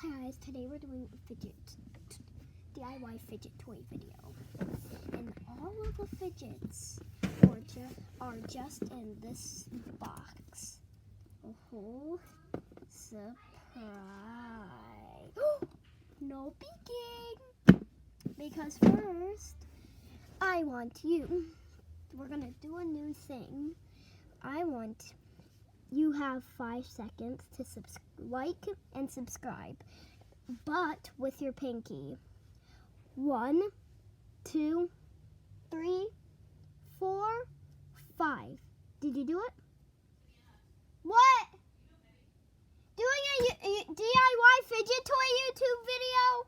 Hi guys, today we're doing a DIY fidget toy video. And all of the fidgets are just in this box. Oh, surprise. No peeking! Because first, we're gonna do a new thing. You have 5 seconds to like and subscribe, but with your pinky. 1, 2, 3, 4, 5. Did you do it? What? Doing a DIY fidget toy YouTube video?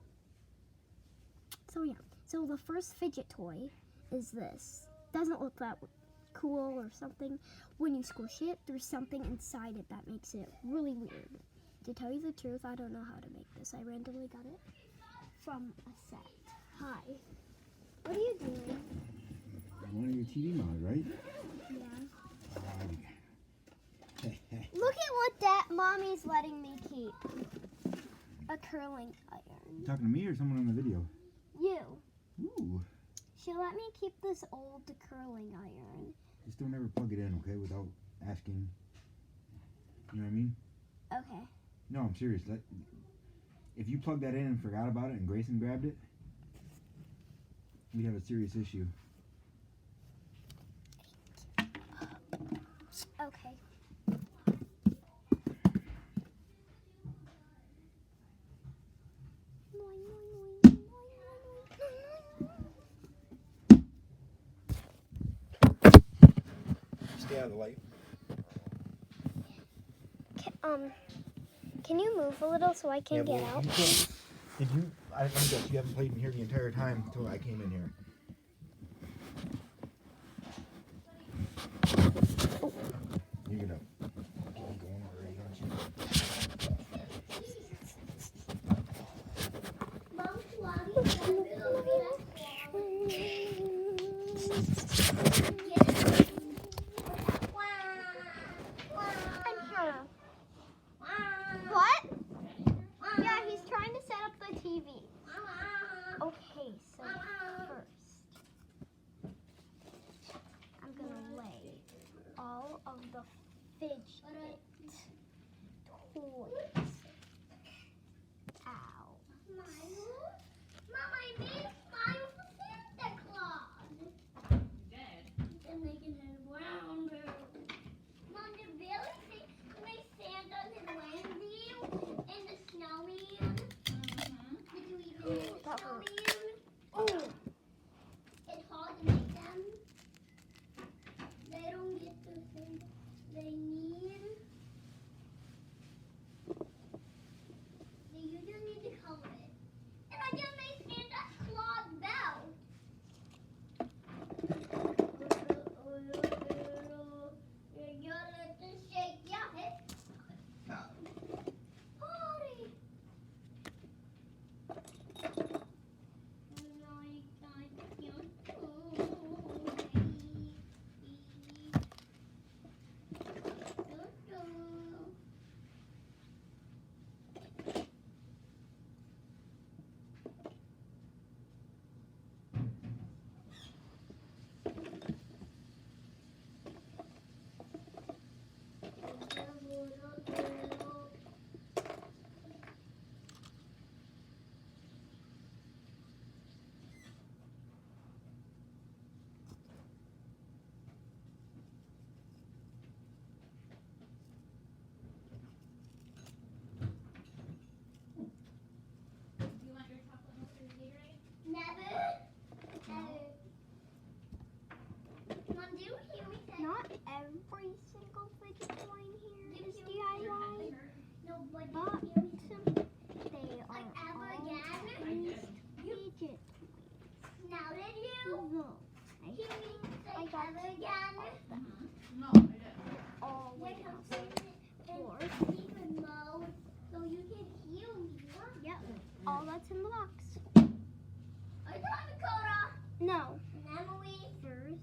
So the first fidget toy is this. Doesn't look that cool or something. When you squish it, there's something inside it that makes it really weird. To tell you the truth, I don't know how to make this. I randomly got it from a set. Hi. What are you doing? One of your TV mods, right? Yeah. Look at what that mommy's letting me keep. A curling iron. You talking to me or someone on the video? You. Ooh. She let me keep this old curling iron. Just don't ever plug it in, okay, without asking. You know what I mean? Okay. No, I'm serious. If you plugged that in and forgot about it and Grayson grabbed it, we'd have a serious issue. Okay. Stay out of the light. Can you move a little so I can get out? I'm guess you haven't played in here the entire time until I came in here. Oh. You're gonna keep going already, aren't you? What? Yeah, he's trying to set up the TV. Okay, so first, I'm gonna lay all of the fidget toys out. Mom, I made a smile for Santa Claus. And they can head around. Mom, do you really think my Santa can land you in the snowman? Did you even make the snowman? Oh, It's hard to make them. They don't get the things they need. You just need to color it. And I just made Santa Claus belt. You let this shake your head. Party. not every single fidget toy in here is DIY, but they are all used fidget toys. Now did you? So, I got ever again? No, I didn't. all the way Or secret mode, so you can heal me. Yep, all that's in the box. Are you talking Dakota? No, And Emily? first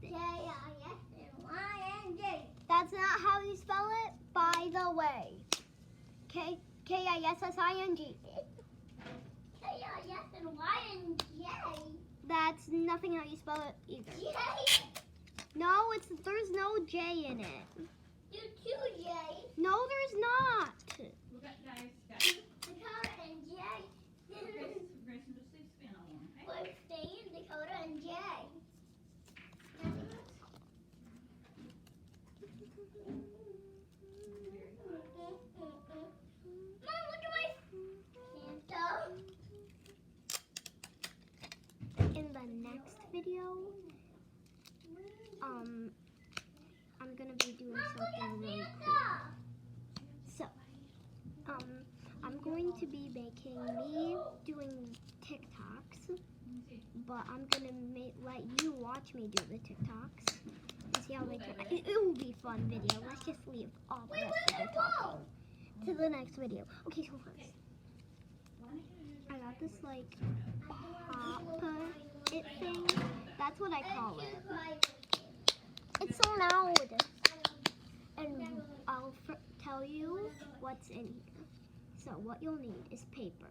K-I-S-N-Y-N-G. that's not how you spell it, by the way. Okay, K-I-S-S-I-N-G. K-I-S-N-Y-N-J. That's nothing how you spell it either. J. No, there's no J in it. Do two J's. No, there's not. Look at guys. Dakota and J. Grayson, just say spin on one, okay? We're Spain, Dakota, and J. Mom, look at my Santa. In the next video, I'm gonna be doing Mom, look something at really Santa. cool. So, I'm going to be making me doing TikToks, but I'm gonna let you watch me do the TikToks and see how they turn. It will be a fun video. Let's just leave all the rest of the talking to the next video. Okay, so first, I got this like pop it thing. That's what I call it. It's so loud. And I'll tell you what's in here. So what you'll need is paper.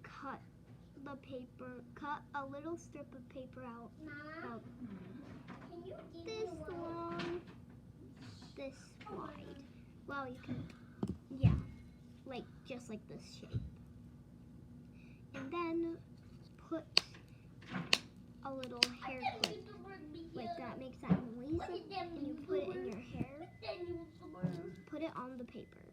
Cut a little strip of paper out about this long, this wide. Well, you can, yeah, like just like this shape. And then put a little hair clip, like that makes that noise, and you put it in your hair. Put it on the paper.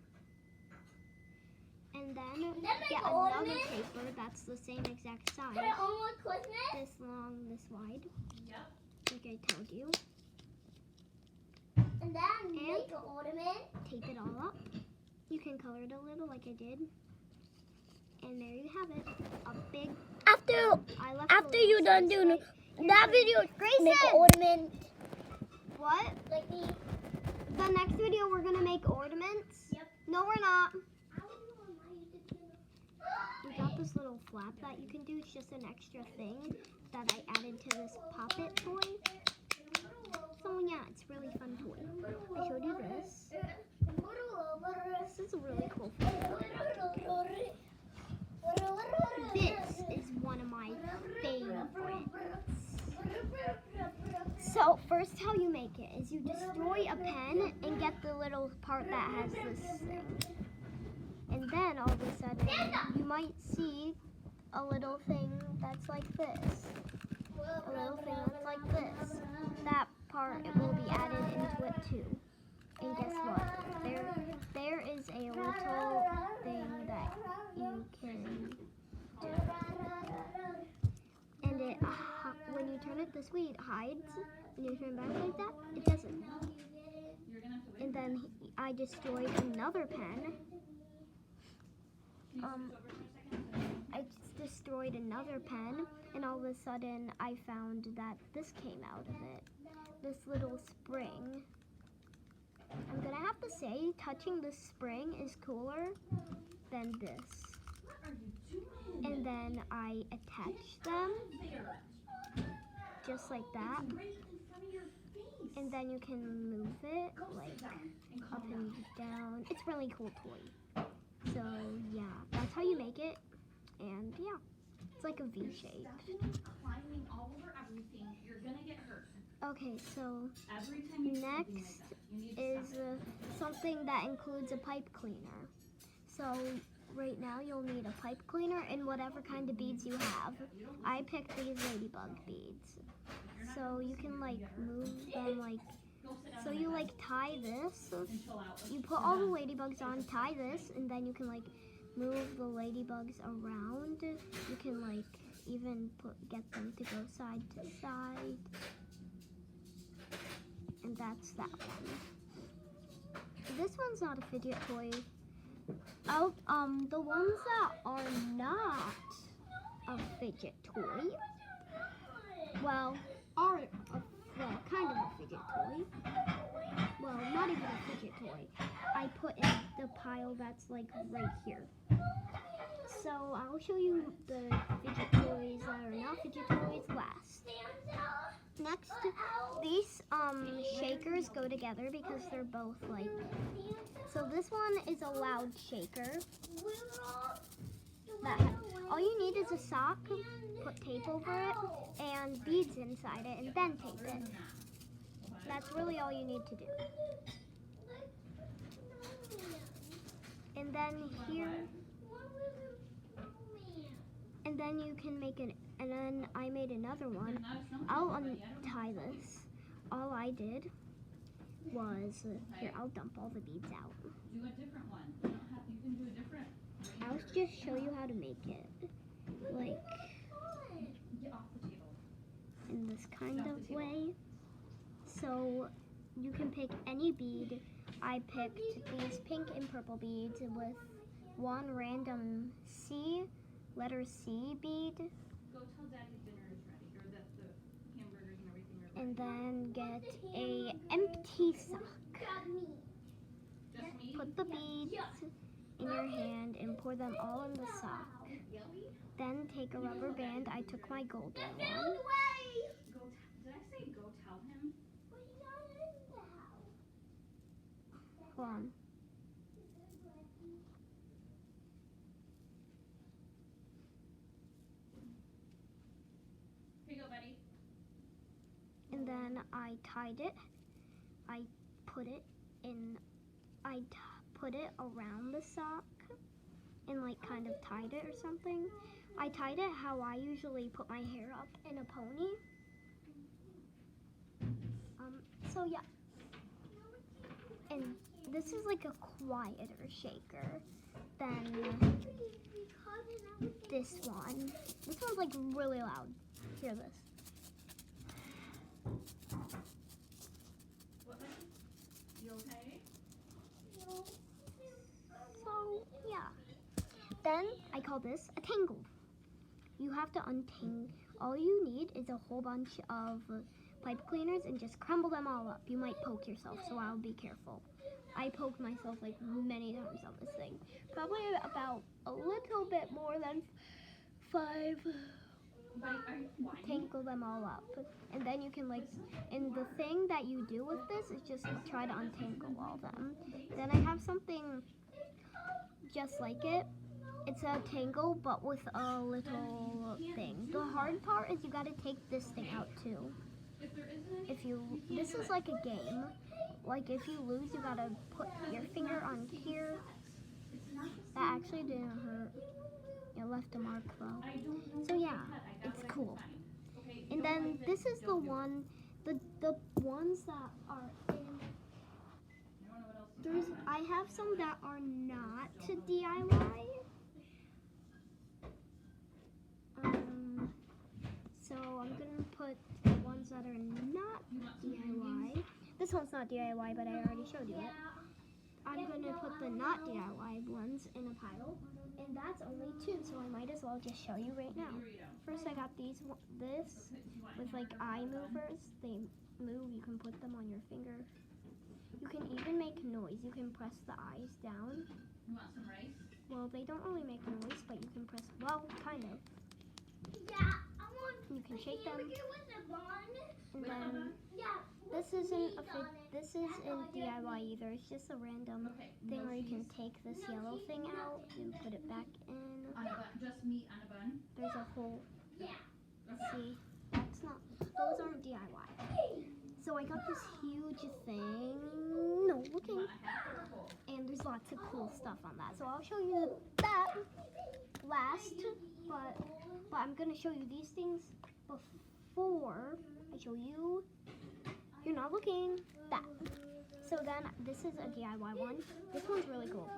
And then get another paper that's the same exact size. Put it on like Christmas. This long, this wide. Yep. Like I told you. And then make an ornament. Tape it all up. You can color it a little like I did. And there you have it. A big. After you done doing that video, Grayson, make an ornament. What? Like me. The next video we're gonna make ornaments? Yep. No, we're not. We got this little flap that you can do. It's just an extra thing that I added to this Pop-It toy. So yeah, it's a really fun toy. I showed you this. This is a really cool photo. This is one of my favorites. So first how you make it is you destroy a pen and get the little part that has this thing. And then all of a sudden you might see a little thing that's like this. A little thing that's like this. That part will be added into it too. And guess what? There is a little thing that you can do. And it, when you turn it this way, it hides. When you turn it back like that, it doesn't. And then I destroyed another pen. I just destroyed another pen, and all of a sudden I found that this came out of it. This little spring. I'm gonna have to say, touching this spring is cooler than this. And then I attach them, just like that. And then you can move it, like, up and down. It's a really cool toy. So, yeah, that's how you make it. And, yeah, it's like a V shape. Climbing all over everything, you're gonna get hurt. Okay, so Every time you next is something that includes a pipe cleaner. So right now you'll need a pipe cleaner and whatever kind of beads you have. I picked these ladybug beads. So you can like move them like, so you like tie this. You put all the ladybugs on, tie this, and then you can like move the ladybugs around. You can like even get them to go side to side. And that's that one. This one's not a fidget toy. Oh, the ones that are not a fidget toy, well, are kind of a fidget toy. Well, not even a fidget toy. I put in the pile that's like right here. So I'll show you the fidget toys that are not fidget toys last. Next, these shakers go together because they're both like. So this one is a loud shaker. All you need is a sock, put tape over it, and beads inside it, and then tape it. That's really all you need to do. And then here, and then you can make it, and then I made another one. I'll untie this. All I did was, here, I'll dump all the beads out. Do a different one. You don't have, you can do a different. I'll just show you how to make it. Like, Get off the table. in this kind of way. So, you can pick any bead. I picked these pink and purple beads with one random letter C bead. Go tell Daddy dinner is ready, or that the hamburgers and everything are ready. And then get a empty sock. Just me? Put the beads in your hand and pour them all in the sock. Then take a rubber band. I took my golden one. Did I say go tell him? Hold on. Here you go, buddy. And then I tied it. I put it in. Put it around the sock and like kind of tied it or something. I tied it how I usually put my hair up in a pony. So yeah. And this is like a quieter shaker than this one. This one's like really loud. Hear this. What, buddy? You okay? So yeah. Then I call this a tangle. You have to untangle. All you need is a whole bunch of pipe cleaners and just crumble them all up. You might poke yourself, so I'll be careful. I poked myself like many times on this thing. Probably about a little bit more than 5. Buddy, are you whining? Tangle them all up. And then you can like, and the thing that you do with this is just try to untangle all of them. Then I have something just like it. It's a tangle, but with a little thing. The hard part is you gotta take this thing out too. This is like a game. Like if you lose, you gotta put your finger on here. That actually didn't hurt. It left a mark though. So yeah, it's cool. And then this is the one, the ones that are in. I have some that are not DIY. So I'm gonna put the ones that are not DIY. This one's not DIY, but I already showed you it. I'm gonna put the not DIY ones in a pile, and that's only 2, so I might as well just show you right now. First, I got this with like eye movers. They move. You can put them on your finger. You can even make noise. You can press the eyes down. You want some rice? Well, they don't really make noise, but you can press. Well, kind of. You can shake them. And then this isn't DIY either. It's just a random thing where you can take this yellow thing out and put it back in. On a bun, just meat on a bun? There's a whole. See, that's not. Those aren't DIY. So I got this huge thing. No, looking. And there's lots of cool stuff on that. So I'll show you that last, but I'm gonna show you these things before I show you. You're not looking. That. So then this is a DIY one. This one's really cool.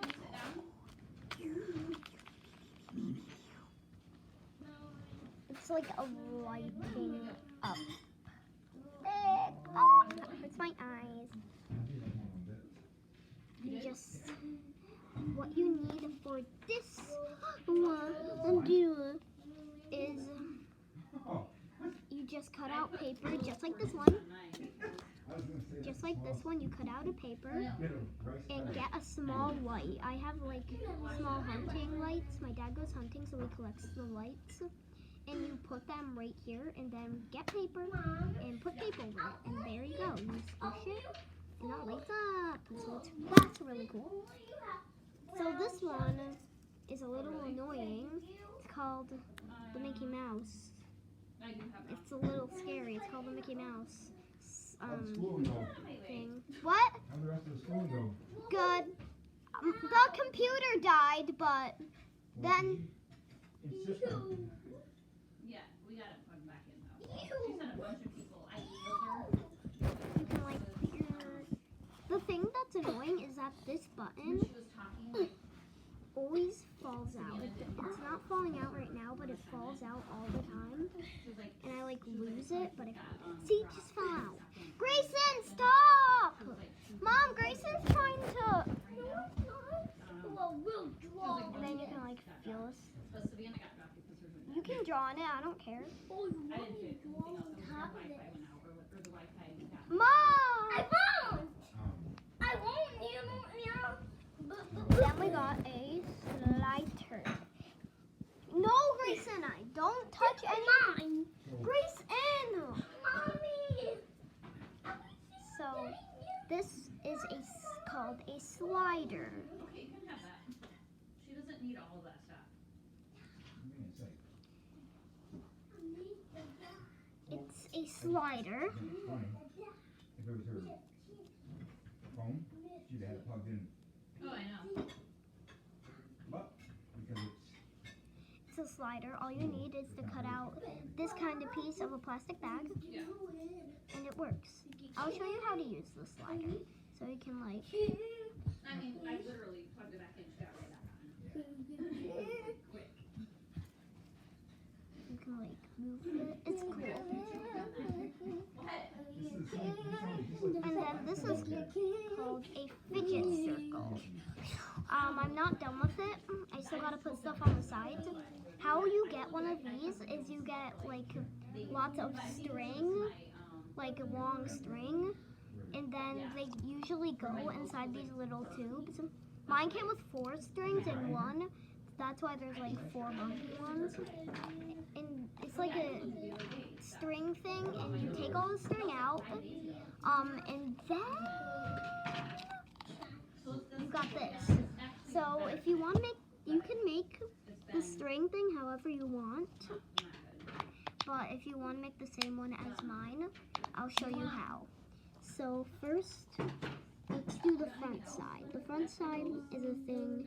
It's like a lighting up. Oh, that hurts my eyes. You just, what you need for this one is you just cut out paper just like this one. Just like this one, you cut out a paper and get a small light. I have like small hunting lights. My dad goes hunting, so he collects the lights. and you put them right here, and then get paper and put tape over it, and there you go. You squish it, and it lights up. So that's really cool. So this one is a little annoying. It's called the Mickey Mouse. I do have It's a little scary. It's called the Mickey Mouse How'd school go? thing. What? How'd the rest of the school go? Good. The computer died, but then It's system. Yeah, we got it plugged back in though. She sent a bunch of people. I emailed her. you can like the thing that's annoying is that this When button she was talking, always falls out. It's not falling out right now, but it falls out all the time. she was like, And I like lose it, but see, it just fell out. Grayson, stop! Mom, Grayson's trying to. Well, we'll draw. And then you can like feel this. it's supposed to be, and I got dropped because there's You can draw on it. I don't care. Oh, you I want didn't me do to anything draw else. on It was top the of Wi-Fi it? went out, or the Wi-Fi got. I Mom. won't. I won't. Then we got a slider. No, Grayson, I don't touch any. Mine. Grayson. Mommy. So this is called a slider. Okay, you can have that. She doesn't need all of that stuff. It's a slider. Funny. If it was her phone, she'd have had it plugged in. Oh, I know. But because It's a slider. All you need is to cut out this kind of piece of a plastic bag, Yeah. and it works. I'll show you how to use the slider. So you can like, I mean, I literally plugged it back in, she got right back on. Quick. you can like move it. It's cool. And then this is called a fidget circle. I'm not done with it. I still gotta put stuff on the sides. How you get one of these is you get like lots of string, like a long string, and then they usually go inside these little tubes. Mine came with 4 strings and 1. That's why there's like 4 bumpy ones. And it's like a string thing, and you take all the string out, and then you got this. So if you want to make, you can make the string thing however you want. But if you want to make the same one as mine, I'll show you how. So first, let's do the front side. The front side is a thing.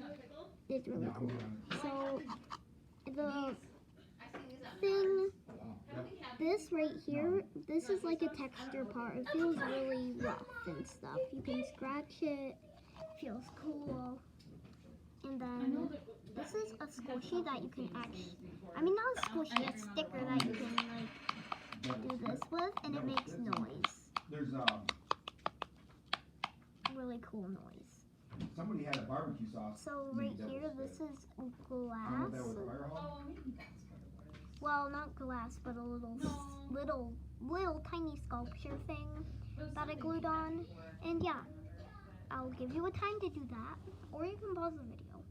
It's really cool. So the thing, this right here, this is like a texture part. It feels really rough and stuff. You can scratch it. Feels cool. And then this is a squishy that you can actually, I mean not a squishy, a sticker that you can like do this with, and it makes noise. there's Really cool noise. somebody had a barbecue sauce. So right here, this is I don't know if that was a glass. fire hall. Well, not glass, but a little tiny sculpture thing that I glued on. And yeah, I'll give you a time to do that, or you can pause the video.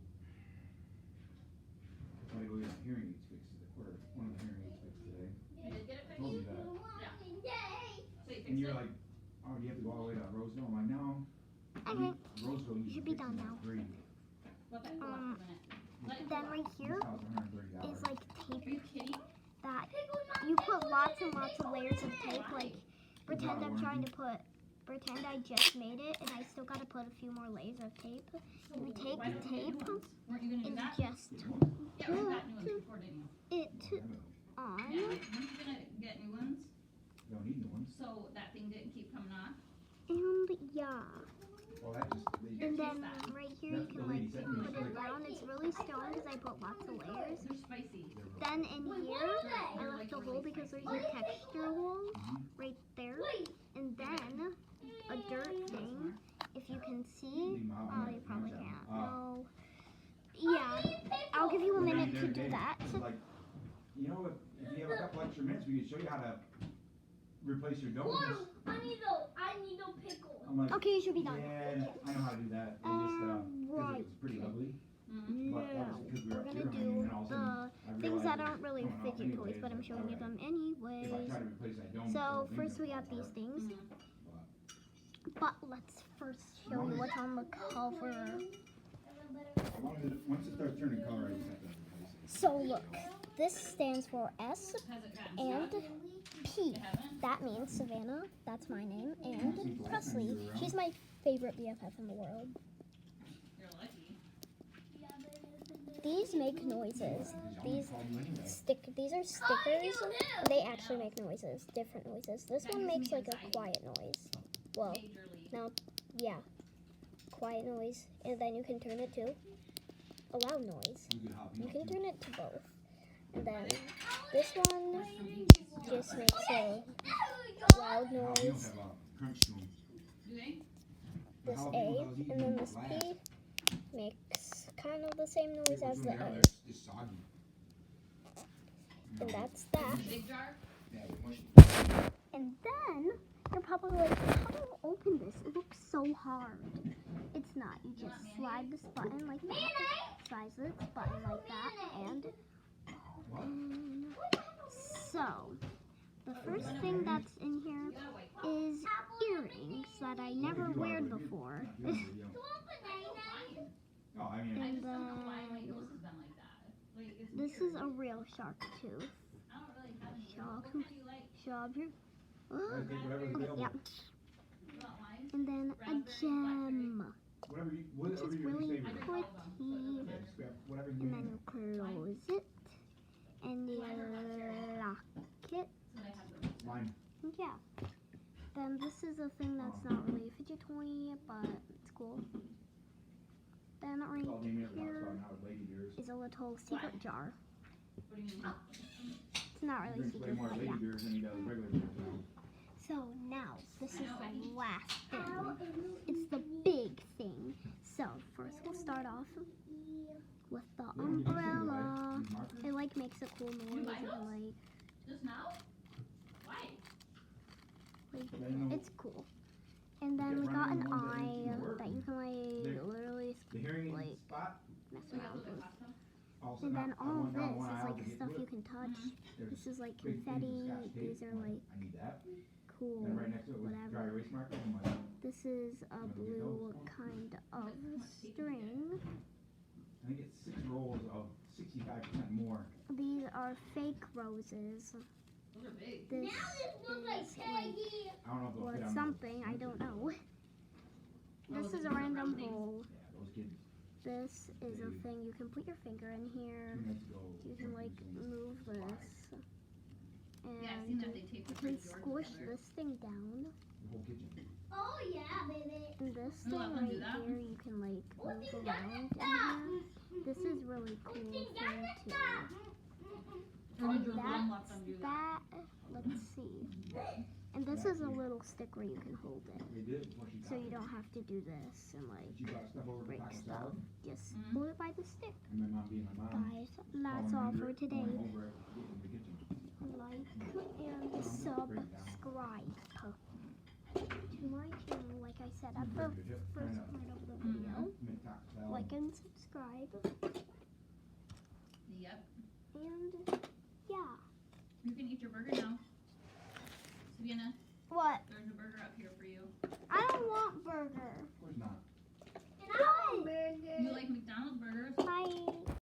Gotta go get a hearing aids fixed today, or one of the hearing aids fixed today. You did get it I told you fixed? that. So you And fixed you're it? like, oh, do you have to go all the way to Roseville? I'm like, no. Okay, Roseville you should be done now. What that cool off, isn't it? Let it Then cool right off. here $130. is like Are tape you kidding? that you put lots and lots of layers of tape. Like pretend I'm trying to pretend I just made it, and I still gotta put a few more layers of tape. So We take why don't the you get new tape ones? Weren't you gonna do and that? just Yeah, we got new ones before, didn't you? it on. Yeah, weren't you gonna get new ones? Don't need new ones. So that thing didn't keep coming off? And yeah, Well, that just, they, and then right here you That's can the lady like sent me. put it down. It's really strong because I put lots of layers. They're spicy. Then in here, I left a hole because there's a texture hole right there. And then a dirt thing, if you can see. Oh, you probably can't. No. Yeah, I'll give you a minute to do that. Like, you know, if you have a couple extra minutes, we can show you how to replace your donuts. I need a pickle. I'm like, Okay, you should be done. yeah, I know how to do that. It just, because it Right. was pretty ugly. Mm-hmm. But that was because we were We're up gonna here, and do then all of a sudden, I things realized that aren't really fidget toys, but I'm showing you them If I anyways. try to replace that dome, So the first we thing got these will things, fall but let's first show you what's on the cover. apart. Once it starts turning color, I just have to replace it. So look, this stands for S Has it gotten and stuck? P. It haven't? That means Savannah, that's my name, and Presley. She's my favorite BFF in the world. You're lucky. These make noises. These Call you anyway. these are stickers. They actually make noises, different noises. This one makes like a quiet noise. Well, Majorly. now, yeah, quiet noise, and then you can turn it to a loud noise. You can turn it to both. And then this one just makes a loud noise. Do they? This A, and then this P makes kind of the same noise as the A. And that's that. Big jar? And then you're probably like, how do you open this? It looks so hard. It's not. You just slide this button like that. Slide this button like that, and so the first thing that's in here is earrings that I never wear before. Oh, I mean, I And just don't know why my then nose has been like that. Like, it's this weird. is a real shark tooth. I don't really have any. Shark What tooth. kind do you like? Shark tooth. I think whatever's Okay, available. yeah. You want lime? And then a gem, Whatever you, which whatever is your really favorite. I drink all of them, so it pretty. doesn't matter. Just grab whatever And you then want. you close it, and you lock it. So they have them. Lime. Yeah. Then this is a thing that's not really a fidget toy, but it's cool. Then right It's all named after here now with lady beers. is a little secret jar. What do you mean? It's not He really drinks way secret, more but lady yeah. beers than he does regular beers now. So now, this is the last thing. It's the big thing. So first we'll start off with the umbrella. It like makes a cool noise and Just now? Why? like it's cool. And then we got an eye that you can like literally The hearing like spot. mess We got around those with. at Costco? Also And then not- all of I this want is aisle like to get stuff wood. you can touch. There's This is like big things of confetti. Scotch tape. These are I'm like I need that. cool. And right next to it was dry whatever. erase marker. I'm like, This is a blue kind of string. I think it's 6 rolls of 65% more. These are fake roses. Those are big. This Now this looks like is like Peggy. I don't know if they'll well, fit it's on something. I don't know. This is a random hole. Yeah, those kids. This is a thing you can put your finger in here. 2 minutes ago. You can like move this, Yeah, I've and seen that they tape you the can fridge doors squish together. this thing down. The whole kitchen. Oh yeah, baby. And this You thing let them do right that? here, you can like What's move in around in here. This is really cool thing too. Or did your That's mom let them do that? that. Let's see. And this is a little stick where you can hold it, They did before she so got you it. don't have to do this and like She brought stuff over to break taco stuff. salad. Just Mhm. hold it by the stick. And my mom being my mom. Guys, that's all for today. Going over it in the kitchen. Like and subscribe to my channel. Like I said at the first part of the video. Mint taco salad. Like and subscribe. Yep. And yeah. You can eat your burger now. Savannah, What? there's a burger up here for you. I don't want burger. Of course not. And I want burgers. You like McDonald's burgers? Bye.